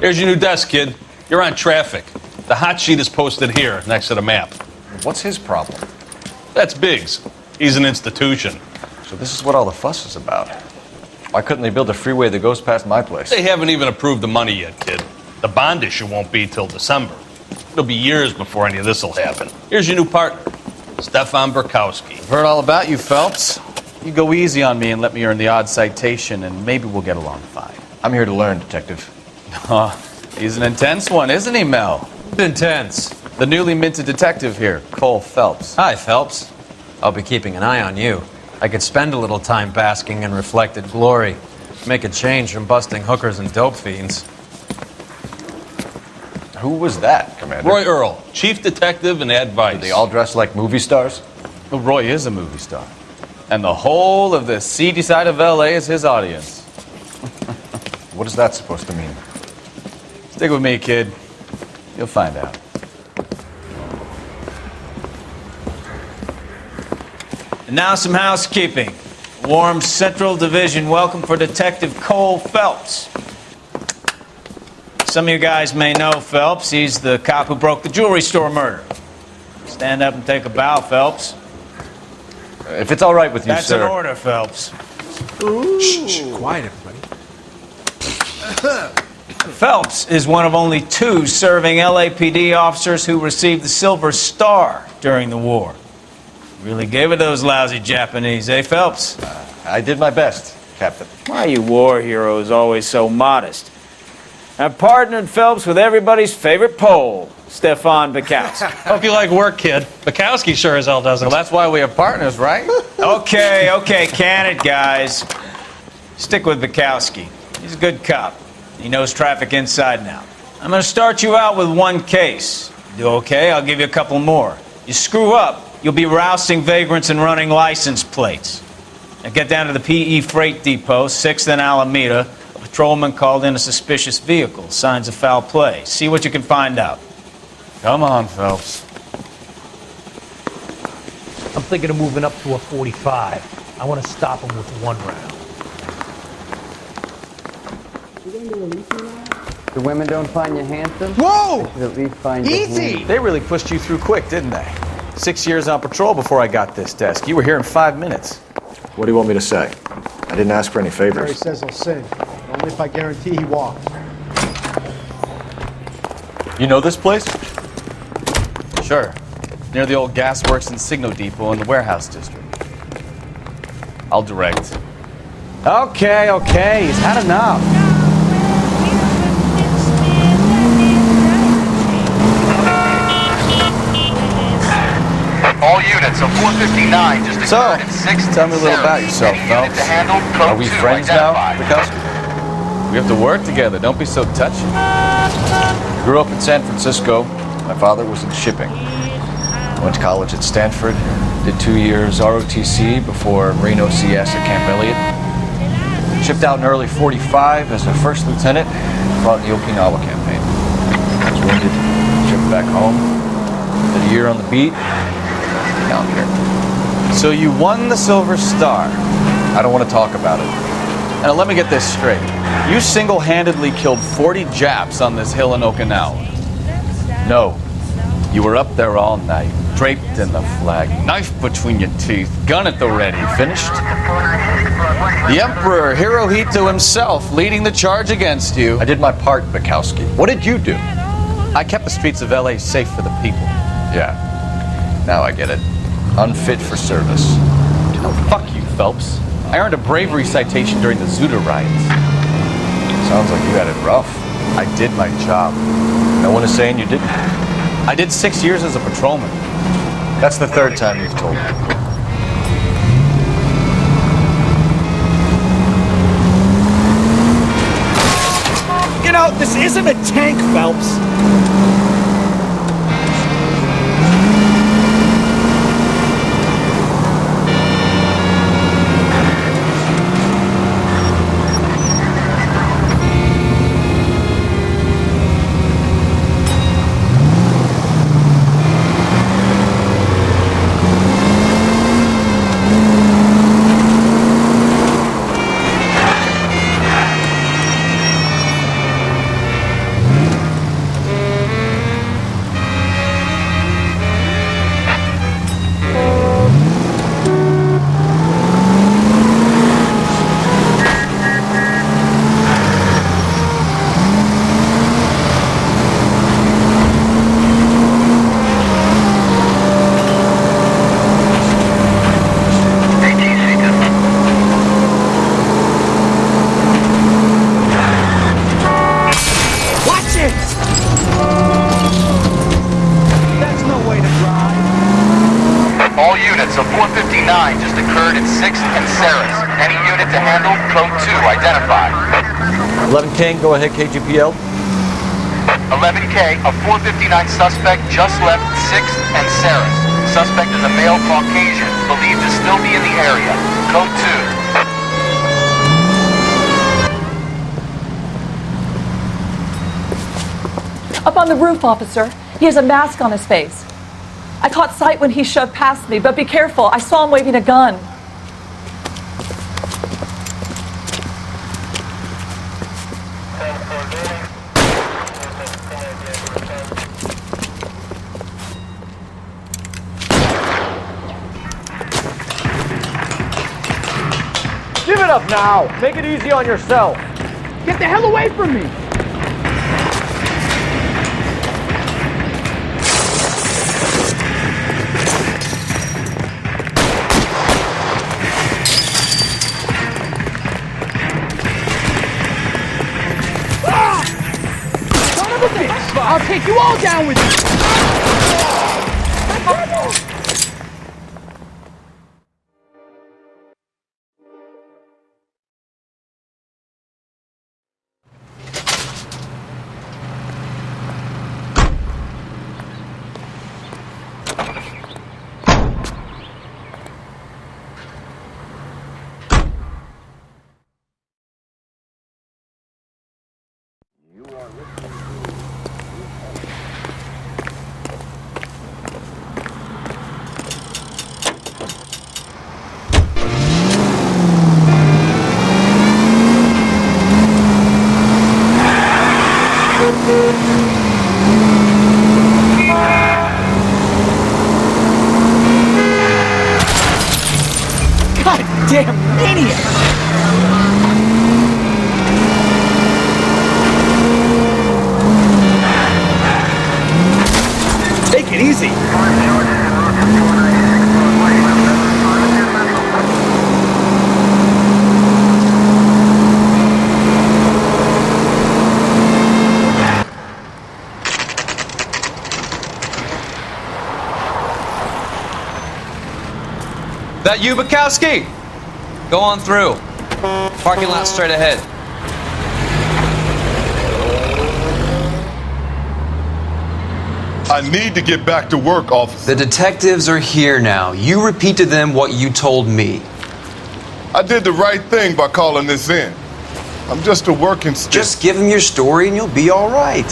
Here's your new desk, kid. You're on traffic. The hot sheet is posted here, next to the map. What's his problem? That's Biggs. He's an institution. So this is what all the fuss is about. Why couldn't they build a freeway that goes past my place? They haven't even approved the money yet, kid. The bond issue won't be till December. It'll be years before any of this will happen. Here's your new partner, Stefan Burkowski. I've heard all about you, Phelps. You go easy on me and let me earn the odd citation, and maybe we'll get along fine. I'm here to learn, Detective. He's an intense one, isn't he, Mel? Intense. The newly minted detective here, Cole Phelps. Hi, Phelps. I'll be keeping an eye on you. I could spend a little time basking in reflected glory. Make a change from busting hookers and dope fiends. Who was that, Commander? Roy Earl, chief detective and advice. They all dress like movie stars? Well, Roy is a movie star. And the whole of the seedy side of L.A. is his audience. What is that supposed to mean? Stick with me, kid. You'll find out. And now some housekeeping. Warm Central Division welcome for Detective Cole Phelps. Some of you guys may know Phelps. He's the cop who broke the jewelry store murder. Stand up and take a bow, Phelps. If it's all right with you, That's sir. an order, Phelps. Shh, quiet, everybody. Phelps is one of only 2 serving LAPD officers who received the Silver Star during the war. Really gave it those lousy Japanese, eh, Phelps? I did my best, Captain. Why are you war heroes always so modest? I've partnered Phelps with everybody's favorite Pole, Stefan Burkowski. Hope you like work, kid. Bukowski sure as hell doesn't. Well, that's why we have partners, right? Okay, can it, guys. Stick with Burkowski. He's a good cop. He knows traffic inside and out. I'm going to start you out with 1 case. You do okay, I'll give you a couple more. You screw up, you'll be rousting vagrants and running license plates. Now get down to the PE Freight Depot, 6th and Alameda. A patrolman called in a suspicious vehicle. Signs of foul play. See what you can find out. Come on, Phelps. I'm thinking of moving up to a 45. I want to stop him with 1 round. The women don't find you handsome? Whoa! They should at least find you Easy! handsome. They really pushed you through quick, didn't they? 6 years on patrol before I got this desk. You were here in 5 minutes. What do you want me to say? I didn't ask for any Harry favors. says he'll sing. Only if I guarantee he walks. You know this place? Sure. Near the old gas works and Signal Depot in the warehouse district. I'll direct. Okay, he's had enough. All units, so 459 just occurred at 6th. Tell me a little about yourself, Phelps. Are we friends now, Burkowski? We have to work together. Don't be so touchy. Grew up in San Francisco. My father was in shipping. Went to college at Stanford. Did 2 years ROTC before Reno CS at Camp Elliott. Shipped out in early 45 as a first lieutenant. Fought in the Okinawa campaign. Was wounded. Shipped back home. Did a year on the beat. Now I'm here. So you won the Silver Star. I don't want to talk about it. Now let me get this straight. You single-handedly killed 40 Japs on this hill in Okinawa. No. You were up there all night, draped in the flag, knife between your teeth, gun at the ready. Finished? The Emperor Hirohito himself leading the charge against you. I did my part, Burkowski. What did you do? I kept the streets of L.A. safe for the people. Yeah. Now I get it. Unfit for service. Oh, fuck you, Phelps. I earned a bravery citation during the Zuda riots. Sounds like you had it rough. I did my job. No one is saying you didn't. I did 6 years as a patrolman. That's the 3rd time you've told me. You know, this isn't a tank, Phelps. handle, code 2, identify. 11 King, go ahead, KGPL. 11K, a 459 suspect just left 6th and Saris. Suspect is a male Caucasian, believed to still be in the area. Code 2. Up on the roof, officer. He has a mask on his face. I caught sight when he shoved past me, but be careful. I saw him waving a gun. Give it up now. Take it easy on yourself. Get the hell away from me. Son of a bitch! I'll take you all down with you. Goddamn maniac! Take it easy. That you, Bukowski? Go on through. Parking lot straight ahead. I need to get back to work, officer. The detectives are here now. You repeat to them what you told me. I did the right thing by calling this in. I'm just a working stick. Just give them your story and you'll be all right.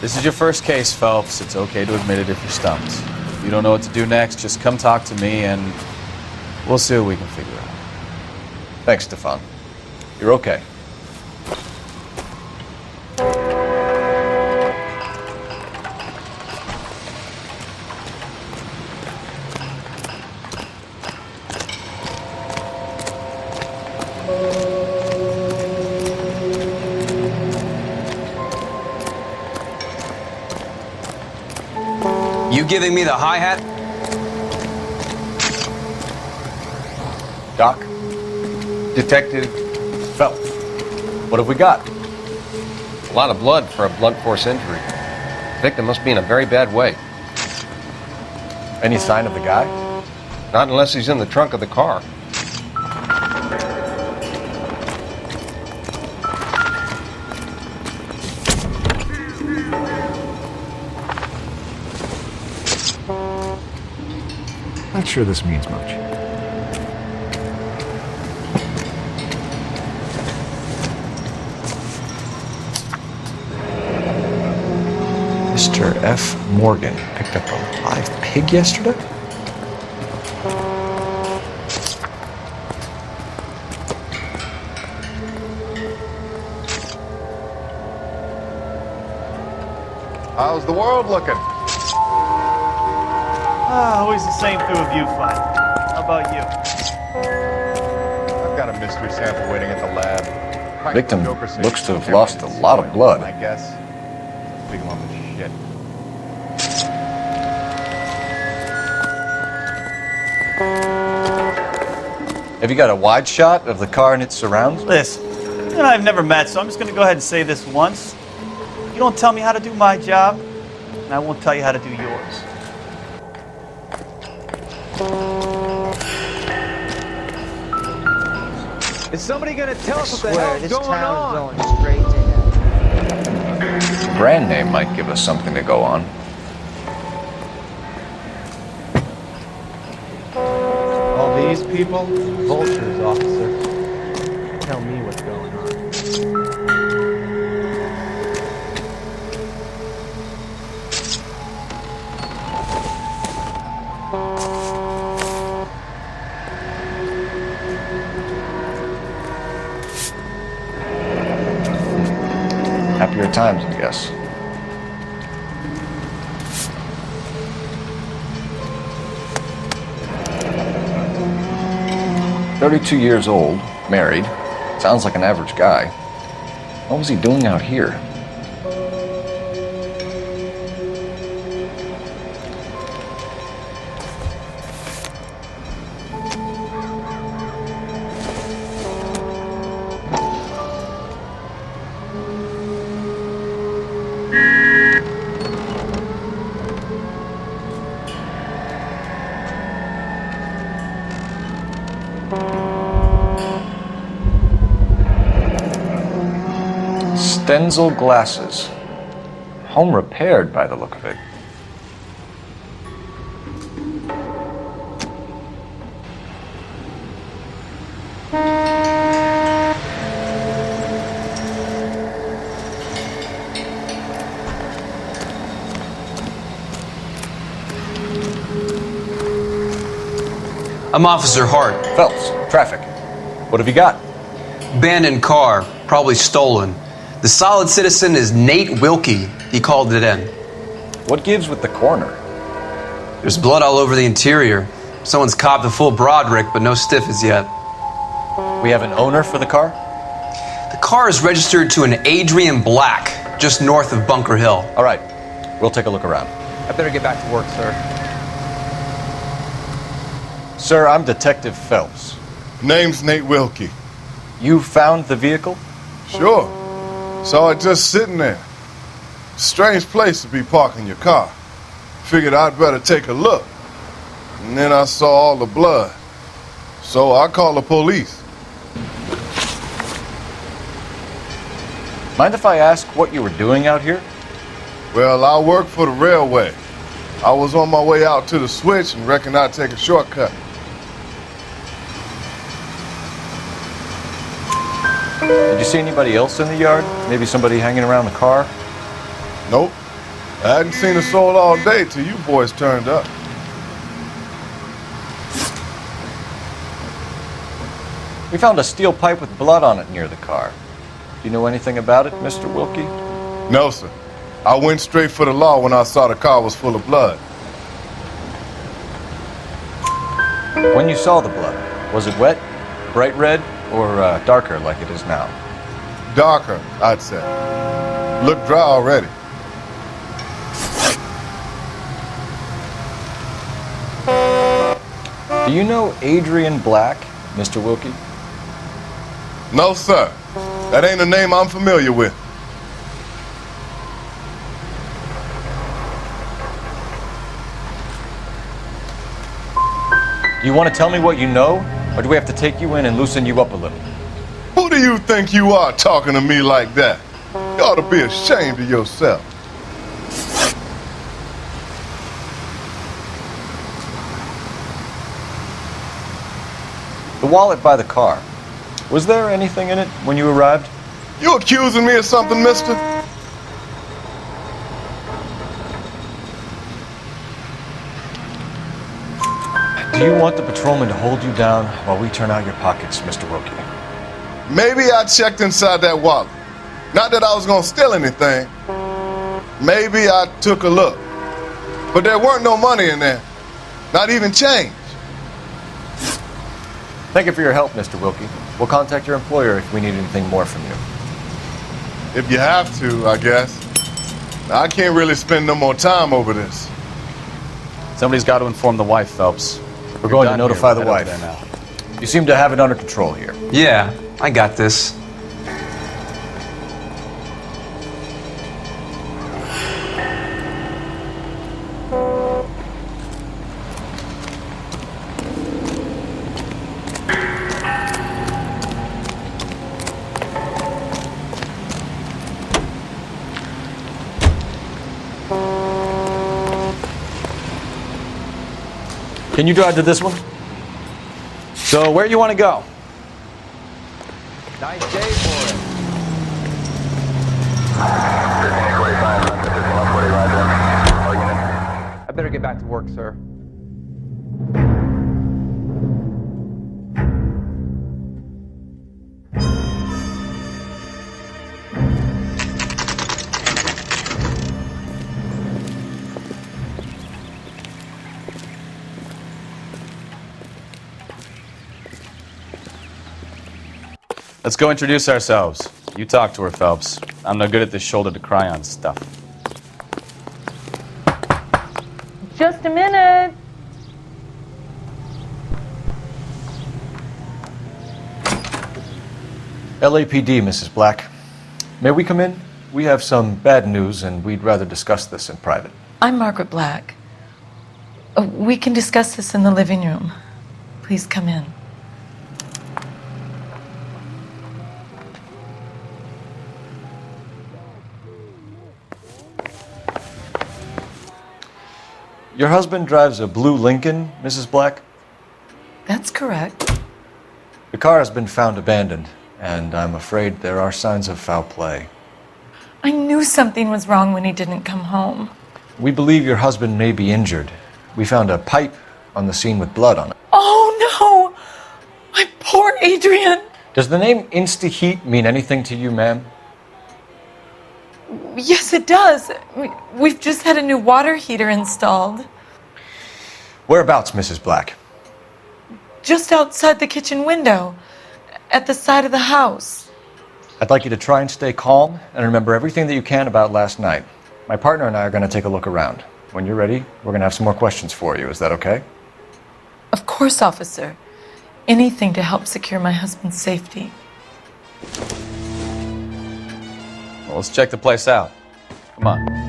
This is your first case, Phelps. It's okay to admit it if you're stumped. If you don't know what to do next, just come talk to me and we'll see what we can figure out. Thanks, Stefan. You're okay. You giving me the hi-hat? Doc? Detective Phelps. What have we got? A lot of blood for a blunt force injury. The victim must be in a very bad way. Any sign of the guy? Not unless he's in the trunk of the car. Not sure this means much. Mr. F. Morgan picked up a live pig yesterday? How's the world looking? Always the same through a viewfinder. How about you? I've got a mystery sample waiting at the lab. Victim looks to have lost a lot of blood. I guess. Big lump of shit. Have you got a wide shot of the car and its surrounds? Listen, you and I have never met, so I'm just going to go ahead and say this once. You don't tell me how to do my job, and I won't tell you how to do yours. Is somebody gonna tell us what the Swear, hell's this going town's on? going straight to hell. Brand name might give us something to go on. All these people? Vultures, officer. Tell me what's going on. Happier times, I guess. "32 years old, married. Sounds like an average guy. What was he doing out here?" Stenzel glasses. Home repaired by the look of it. I'm Officer Hart. Phelps, traffic. What have you got? Abandoned car, probably stolen. The solid citizen is Nate Wilkie. He called it in. What gives with the coroner? There's blood all over the interior. Someone's copped a full Broderick, but no stiff as yet. We have an owner for the car? The car is registered to an Adrian Black, just north of Bunker Hill. All right, we'll take a look around. I better get back to work, sir. Sir, I'm Detective Phelps. Name's Nate Wilkie. You found the vehicle? Sure. Saw it just sitting there. Strange place to be parking your car. Figured I'd better take a look. And then I saw all the blood. So I called the police. Mind if I ask what you were doing out here? Well, I work for the railway. I was on my way out to the switch and reckoned I'd take a shortcut. Did you see anybody else in the yard? Maybe somebody hanging around the car? Nope. I hadn't seen a soul all day till you boys turned up. We found a steel pipe with blood on it near the car. Do you know anything about it, Mr. Wilkie? No, sir. I went straight for the law when I saw the car was full of blood. When you saw the blood, was it wet, bright red, or darker like it is now? Darker, I'd say. Looked dry already. Do you know Adrian Black, Mr. Wilkie? No, sir. That ain't a name I'm familiar with. Do you want to tell me what you know, or do we have to take you in and loosen you up a little? Who do you think you are talking to me like that? You ought to be ashamed of yourself. The wallet by the car. Was there anything in it when you arrived? You accusing me of something, mister? Do you want the patrolman to hold you down while we turn out your pockets, Mr. Wilkie? Maybe I checked inside that wallet. Not that I was gonna steal anything. Maybe I took a look. But there weren't no money in there. Not even change. Thank you for your help, Mr. Wilkie. We'll contact your employer if we need anything more from you. If you have to, I guess. I can't really spend no more time over this. Somebody's got to inform the wife, Phelps. We're going to done here. notify the We'll wife. head over there now. You seem to have it under control here. Yeah, I got this. Can you drive to this one? So, where you want to go? Nice day for it. I better get back to work, sir. Let's go introduce ourselves. You talk to her, Phelps. I'm no good at this shoulder to cry on stuff. Just a minute. LAPD, Mrs. Black. May we come in? We have some bad news, and we'd rather discuss this in private. I'm Margaret Black. We can discuss this in the living room. Please come in. Your husband drives a blue Lincoln, Mrs. Black? That's correct. The car has been found abandoned, and I'm afraid there are signs of foul play. I knew something was wrong when he didn't come home. We believe your husband may be injured. We found a pipe on the scene with blood on it. Oh no! My poor Adrian! Does the name Insta-Heat mean anything to you, ma'am? Yes, it does. We've just had a new water heater installed. Whereabouts, Mrs. Black? Just outside the kitchen window, at the side of the house. I'd like you to try and stay calm and remember everything that you can about last night. My partner and I are going to take a look around. When you're ready, we're going to have some more questions for you. Is that okay? Of course, officer. Anything to help secure my husband's safety. Well, let's check the place out. Come on.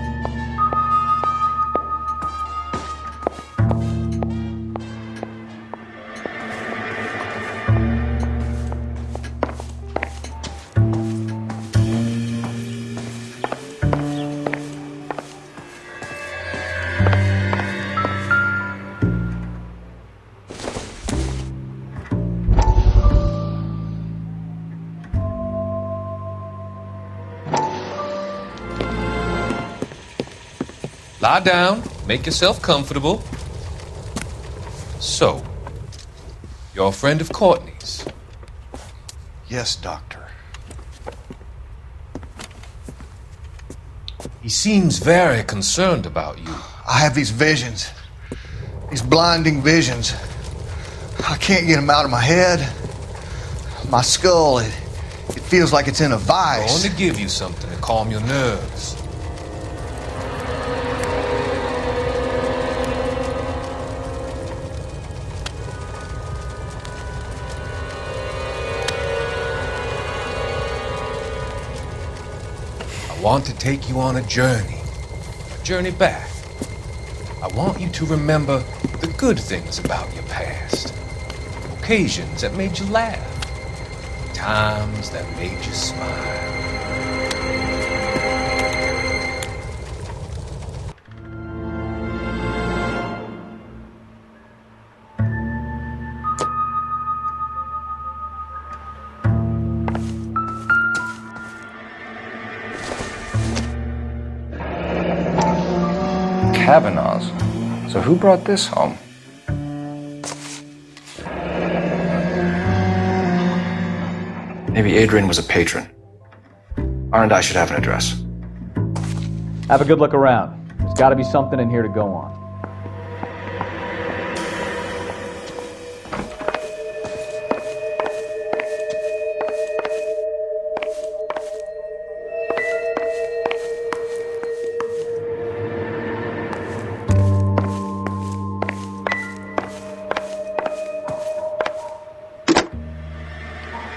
Lie down, make yourself comfortable. So, you're a friend of Courtney's? Yes, Doctor. He seems very concerned about you. I have these visions, these blinding visions. I can't get them out of my head. My skull, it feels like it's in a vice. I want to give you something to calm your nerves. I want to take you on a journey back. I want you to remember the good things about your past, occasions that made you laugh, times that made you smile. Kavanaugh's. So who brought this home? Maybe Adrian was a patron. R&I should have an address. Have a good look around. There's got to be something in here to go on.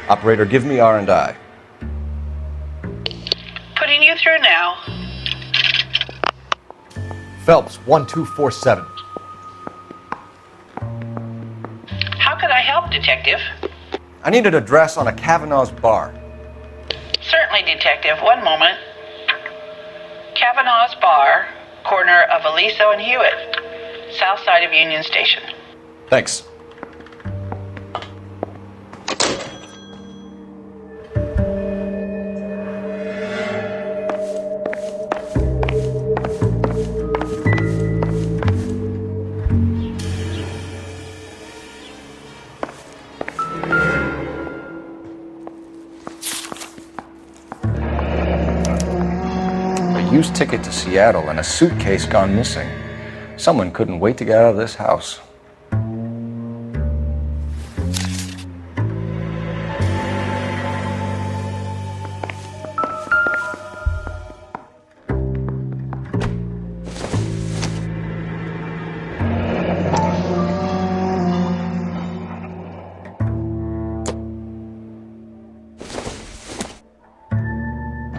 Operator, give me R&I. Putting you through now. Phelps, 1247. How could I help, Detective? I need an address on a Kavanaugh's bar. Certainly, Detective. One moment. Kavanaugh's Bar, corner of Aliso and Hewitt, south side of Union Station. Thanks. A used ticket to Seattle and a suitcase gone missing. Someone couldn't wait to get out of this house.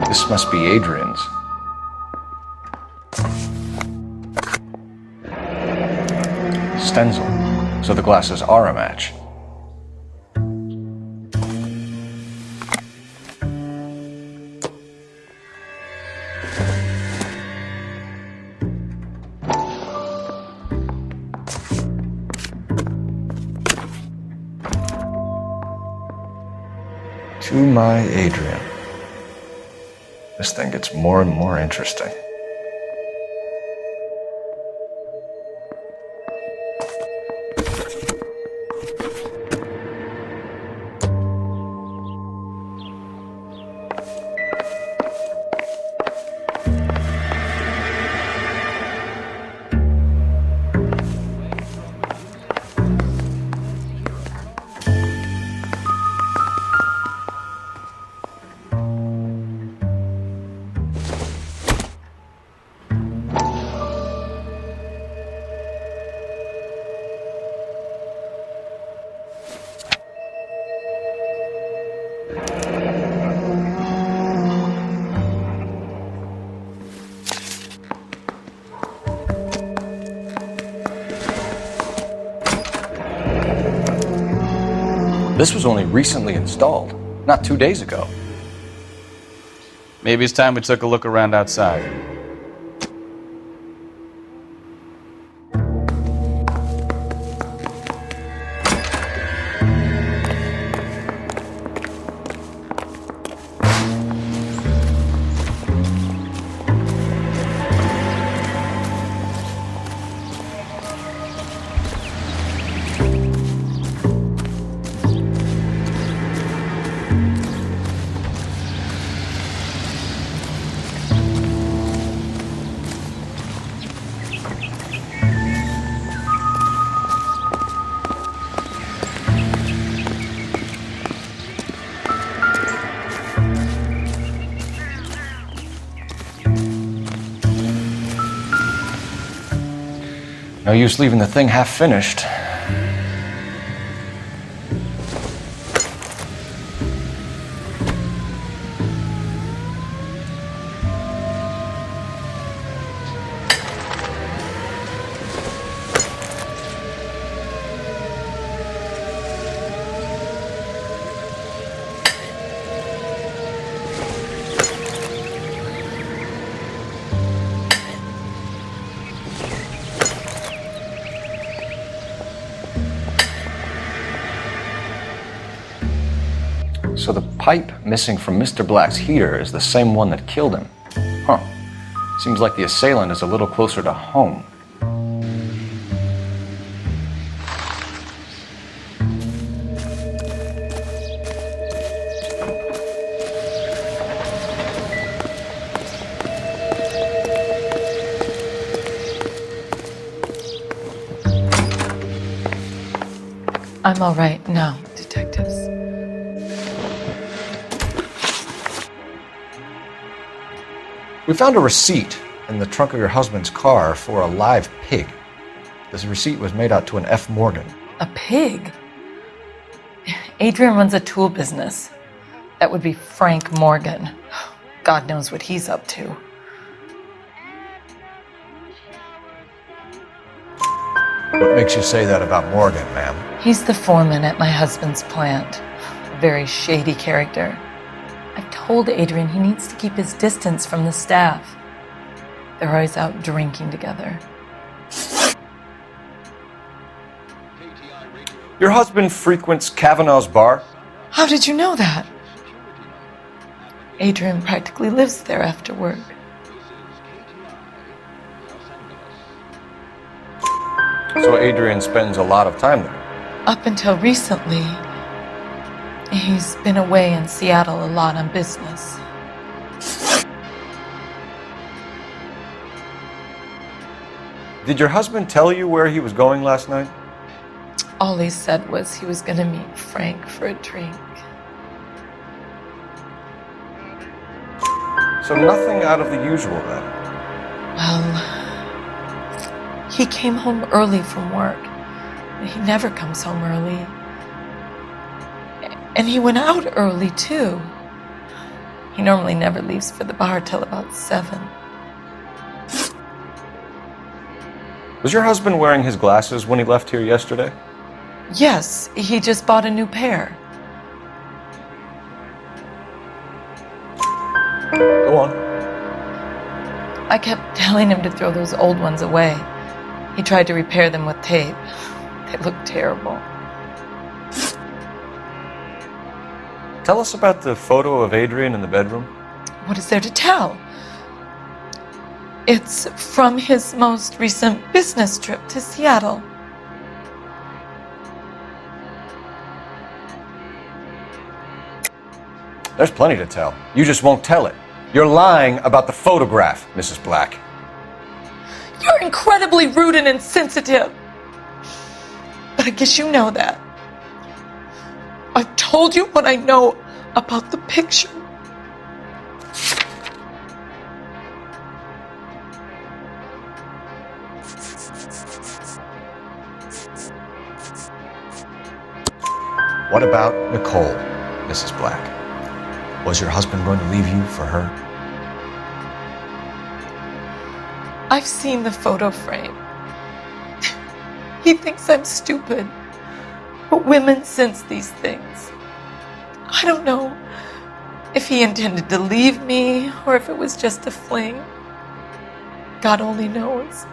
This must be Adrian's. Stencil, so the glasses are a match. To my Adrian. This thing gets more and more interesting. This was only recently installed, not 2 days ago. Maybe it's time we took a look around outside. No use leaving the thing half finished. So the pipe missing from Mr. Black's heater is the same one that killed him. Huh. Seems like the assailant is a little closer to home. I'm all right now, detectives. We found a receipt in the trunk of your husband's car for a live pig. This receipt was made out to an F. Morgan. A pig? Adrian runs a tool business. That would be Frank Morgan. God knows what he's up to. What makes you say that about Morgan, ma'am? He's the foreman at my husband's plant. A very shady character. I've told Adrian he needs to keep his distance from the staff. They're always out drinking together. Your husband frequents Kavanaugh's bar? How did you know that? Adrian practically lives there after work. So Adrian spends a lot of time there. Up until recently, he's been away in Seattle a lot on business. Did your husband tell you where he was going last night? All he said was he was going to meet Frank for a drink. So nothing out of the usual then? Well, he came home early from work. He never comes home early. And he went out early, too. He normally never leaves for the bar till about 7. Was your husband wearing his glasses when he left here yesterday? Yes, he just bought a new pair. Go on. I kept telling him to throw those old ones away. He tried to repair them with tape. They looked terrible. Tell us about the photo of Adrian in the bedroom. What is there to tell? It's from his most recent business trip to Seattle. There's plenty to tell. You just won't tell it. You're lying about the photograph, Mrs. Black. You're incredibly rude and insensitive. But I guess you know that. I've told you what I know about the picture. What about Nicole, Mrs. Black? Was your husband going to leave you for her? I've seen the photo frame. He thinks I'm stupid. But women sense these things. I don't know if he intended to leave me or if it was just a fling. God only knows.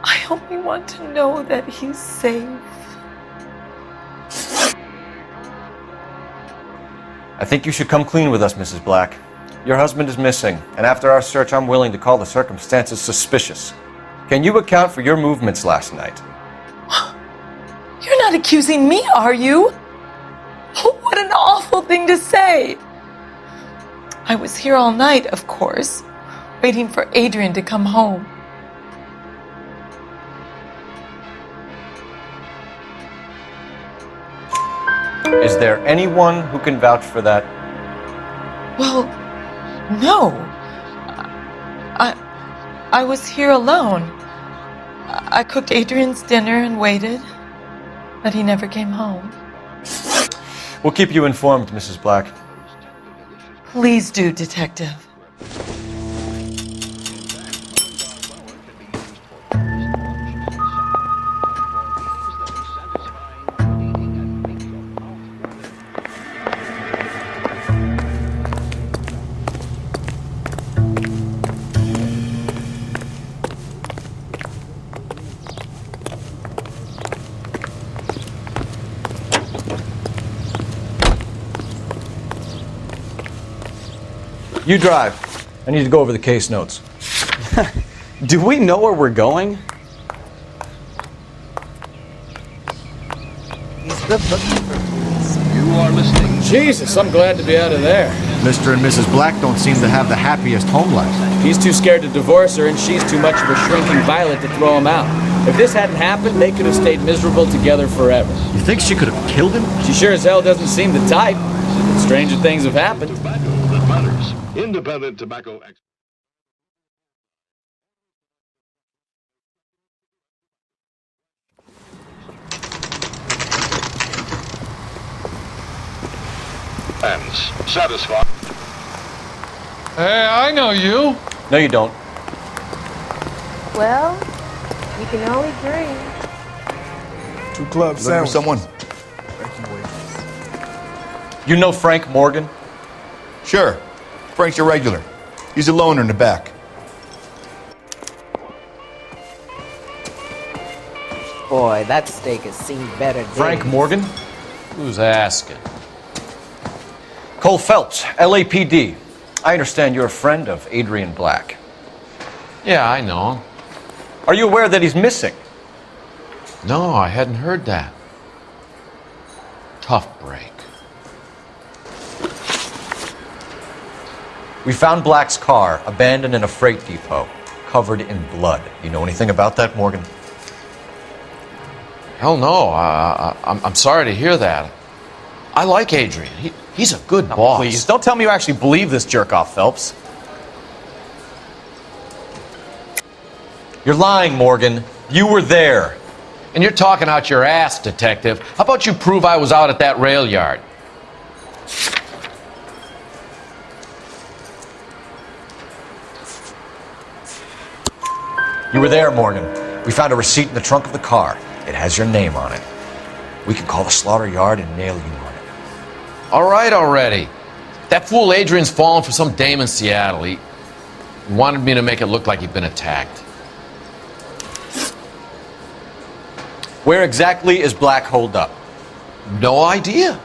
I only want to know that he's safe. I think you should come clean with us, Mrs. Black. Your husband is missing, and after our search, I'm willing to call the circumstances suspicious. Can you account for your movements last night? You're not accusing me, are you? Oh, what an awful thing to say. I was here all night, of course, waiting for Adrian to come home. Is there anyone who can vouch for that? Well, no. I was here alone. I cooked Adrian's dinner and waited, but he never came home. We'll keep you informed, Mrs. Black. Please do, Detective. You drive. I need to go over the case notes. Do we know where we're going? You are listening. Jesus, I'm glad to be out of there. Mr. and Mrs. Black don't seem to have the happiest home life. He's too scared to divorce her, and she's too much of a shrinking violet to throw him out. If this hadn't happened, they could have stayed miserable together forever. You think she could have killed him? She sure as hell doesn't seem the type. Stranger things have happened. Independent tobacco expert. And satisfied. Hey, I know you. No, you don't. Well, you can only dream. 2 club Looking for someone? You know Frank Morgan? Sure. Frank's your regular. He's a loner in the back. Boy, that steak has seen better days. Frank Morgan? Who's asking? Cole Phelps, LAPD. I understand you're a friend of Adrian Black. Yeah, I know him. Are you aware that he's missing? No, I hadn't heard that. Tough break. We found Black's car abandoned in a freight depot, covered in blood. You know anything about that, Morgan? Hell no. I'm sorry to hear that. I like Adrian. He's a good boss. Please, don't tell me you actually believe this jerk-off, Phelps. You're lying, Morgan. You were there. And you're talking out your ass, detective. How about you prove I was out at that rail yard? You were there, Morgan. We found a receipt in the trunk of the car. It has your name on it. We can call the slaughter yard and nail you on it. All right already. That fool Adrian's fallen for some dame in Seattle. He wanted me to make it look like he'd been attacked. Where exactly is Black holed up? No idea.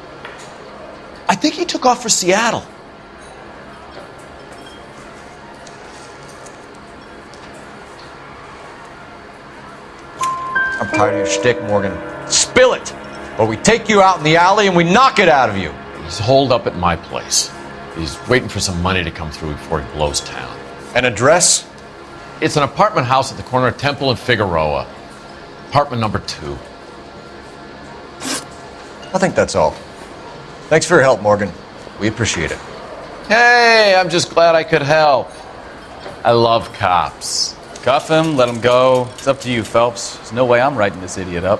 I think he took off for Seattle. I'm tired of your shtick, Morgan. Spill it! Or we take you out in the alley and we knock it out of you. He's holed up at my place. He's waiting for some money to come through before he blows town. An address? It's an apartment house at the corner of Temple and Figueroa. Apartment number 2. I think that's all. Thanks for your help, Morgan. We appreciate it. Hey, I'm just glad I could help. I love cops. Cuff him, let him go. It's up to you, Phelps. There's no way I'm writing this idiot up.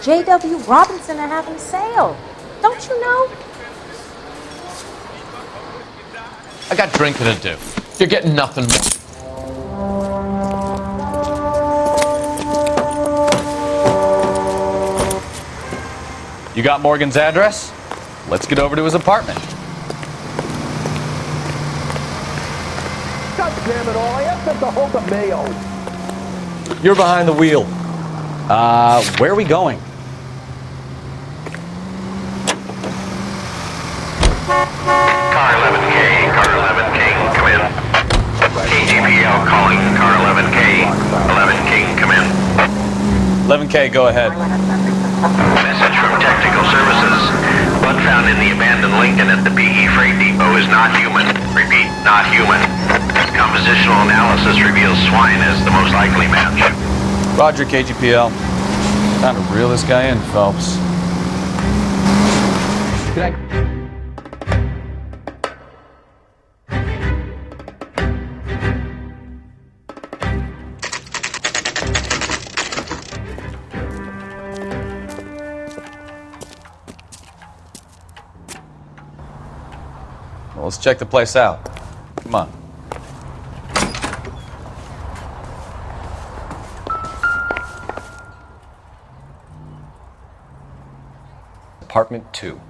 J.W. Robinson are having a sale. Don't you know? I got drinking to do. You're getting nothing more. You got Morgan's address? Let's get over to his apartment. God damn it all, I asked them to hold the mail. You're behind the wheel. Where are we going? Car 11K, car 11K, come in. KGPL calling car 11K, 11K, come in. 11K, go ahead. Message from Technical Services. Blood found in the abandoned Lincoln at the PE Freight Depot is not human. Repeat, not human. Compositional analysis reveals swine as the most likely match. Roger, KGPL. Time to reel this guy in, Phelps. Well, let's check the place out. Come on. Apartment 2.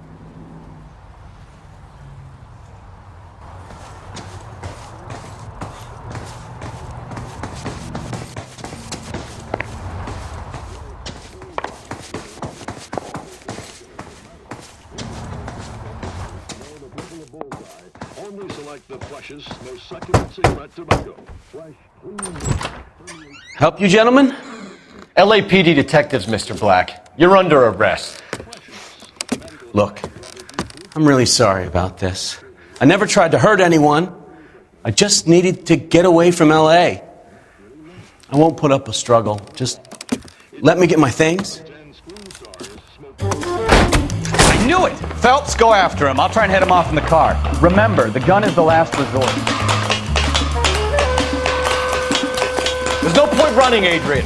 Only select the freshest, most succulent cigarette tobacco. Fresh, clean. Help you, gentlemen? LAPD detectives, Mr. Black. You're under arrest. Look, I'm really sorry about this. I never tried to hurt anyone. I just needed to get away from LA. I won't put up a struggle. Just let me get my things. I knew it! Phelps, go after him. I'll try and head him off in the car. Remember, the gun is the last resort. There's no point running, Adrian.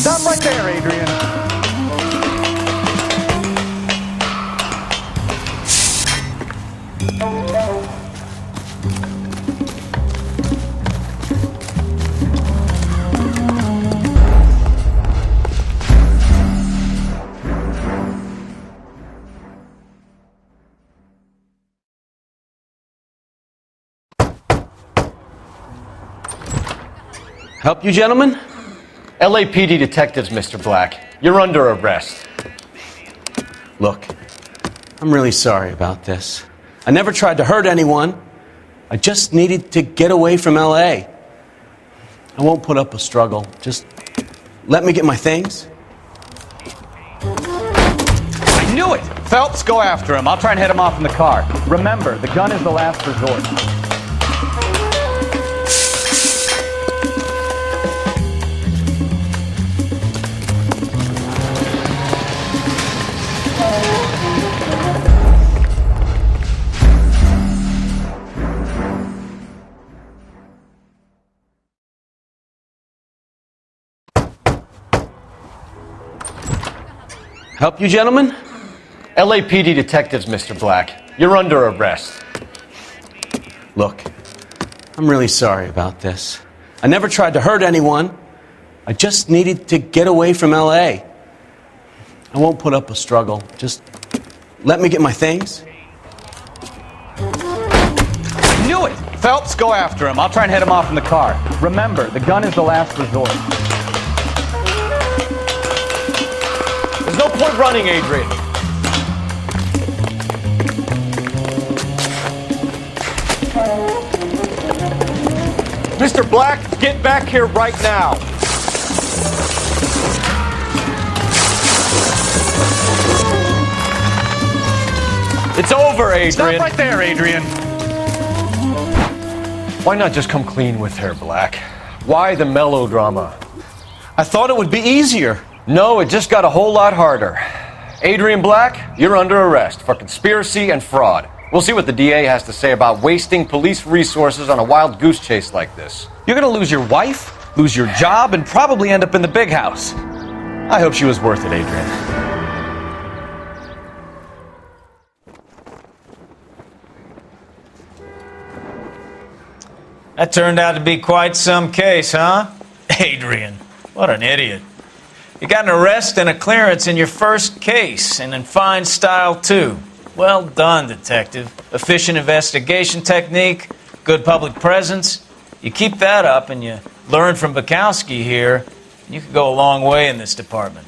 Stop right there, Adrian. Help you, gentlemen? LAPD detectives, Mr. Black. You're under arrest. Look, I'm really sorry about this. I never tried to hurt anyone. I just needed to get away from LA. I won't put up a struggle. Just let me get my things. I knew it! Phelps, go after him. I'll try and head him off in the car. Remember, the gun is the last resort. Help you, gentlemen? LAPD detectives, Mr. Black. You're under arrest. Look, I'm really sorry about this. I never tried to hurt anyone. I just needed to get away from LA. I won't put up a struggle. Just let me get my things. I knew it! Phelps, go after him. I'll try and head him off in the car. Remember, the gun is the last resort. There's no point running, Adrian. Mr. Black, get back here right now. It's over, Adrian. Stop right there, Adrian. Why not just come clean with her, Black? Why the melodrama? I thought it would be easier. No, it just got a whole lot harder. Adrian Black, you're under arrest for conspiracy and fraud. We'll see what the DA has to say about wasting police resources on a wild goose chase like this. You're gonna lose your wife, lose your job, and probably end up in the big house. I hope she was worth it, Adrian. That turned out to be quite some case, huh? Adrian, what an idiot. You got an arrest and a clearance in your first case, and in fine style, too. Well done, detective. Efficient investigation technique, good public presence. You keep that up and you learn from Bukowski here, you could go a long way in this department.